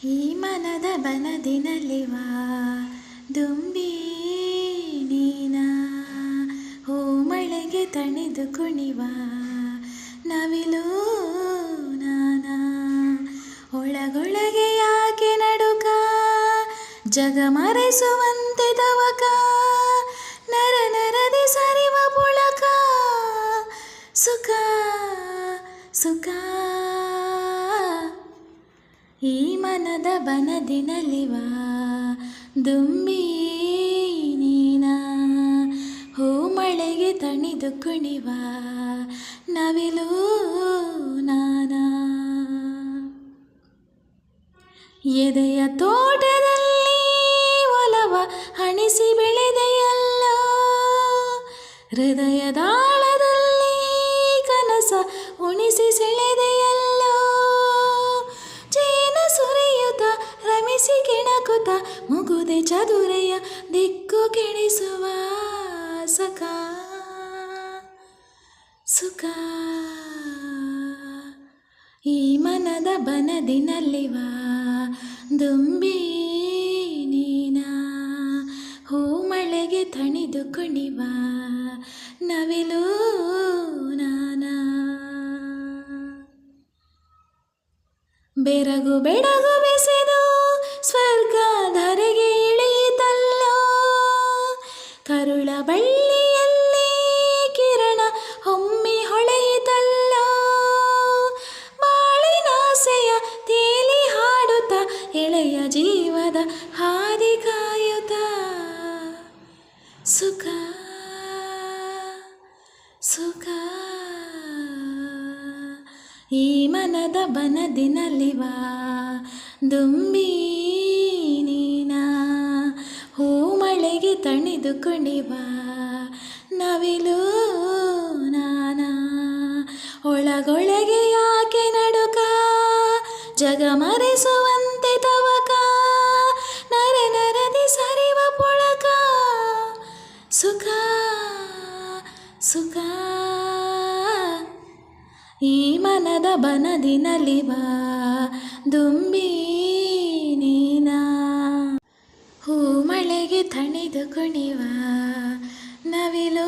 ಈ ಮನದ ಬನದಿನಲ್ಲಿವ ದುಂಬಿ ನೀನ, ಹೂ ಮಳೆಗೆ ತಣಿದು ಕುಣಿವ ನವಿಲು ನಾನ, ಒಳಗೊಳಗೆ ಯಾಕೆ ನಡುಕ ಜಗ ಮರೆಸುವಂತೆ ತವಕ, ನರ ನರದಿ ಸರಿವ ಪುಳಕ, ಸುಖ ಸುಖ ಈ ಮನದ ಬನದಿನಲ್ಲಿವ ದುಂಬಿ ನೀನ, ಹೂ ಮಳೆಗೆ ತಣಿದು ಕುಣಿವ ನವಿಲು ನಾನ, ಎದೆಯ ತೋಟದಲ್ಲಿ ಒಲವ ಹಣಿಸಿ ಬೆಳೆದೆಯಲ್ಲೋ, ಹೃದಯದಾಳದಲ್ಲಿ ಕನಸ ಉಣಿಸಿ ಸೆಳೆದೆಯಲ್ಲೋ, ಜೇನ ಸುರಿಯುತ್ತ ರಮಿಸಿ ಕೆಣಕುತ್ತ ಮುಗುದೆ ಚದುರೆಯ ದಿಕ್ಕು ಕೆಣಿಸುವ ಸಖ ಸುಖ ಈ ಮನದ ಬನದಿನಲ್ಲಿವ ದುಂಬಿ ನೀನ, ಹೂ ಮಳೆಗೆ ತಣಿದು ಕುಣಿವ ನವಿಲು ನಾನ, ಬೆರಗು ಬೆಡಗು ಬೆಸೆದು ಸ್ವರ್ಗ ಧರೆಗೆ ಇಳಿಯಿತಲ್ಲೋ, ಕರುಳ ಬಳ್ಳಿಯಲ್ಲಿ ಕಿರಣ ಹೊಮ್ಮಿ ಹೊಳೆಯಿತಲ್ಲೋ, ಬಾಳಿನಾಸೆಯ ತೇಲಿ ಹಾಡುತ್ತ ಎಳೆಯ ಜೀವದ ಹಾದಿ ಕಾಯುತ್ತ, ಸುಖ ಸುಖ ಈ ಮನದ ಬನದಿನಲ್ಲಿವ ದುಂಬಿ ನೀನ, ಹೂ ಮಳೆಗೆ ತಣಿದು ಕುಣಿವ ನವಿಲು ನಾನ, ಒಳಗೊಳಗೆ ಯಾಕೆ ನಡುಕ ಜಗ ಮರೆಸುವಂತೆ ತವಕ, ನರ ನರದಿ ಸರಿವ ಪುಳಕ, ಸುಖ ಸುಖ ಈ ಮನದ ಬನದಿನಲ್ಲಿವ ದುಂಬಿ ನೀನ, ಹೂ ಮಳೆಗೆ ತಣಿದು ಕುಣಿವ ನವಿಲು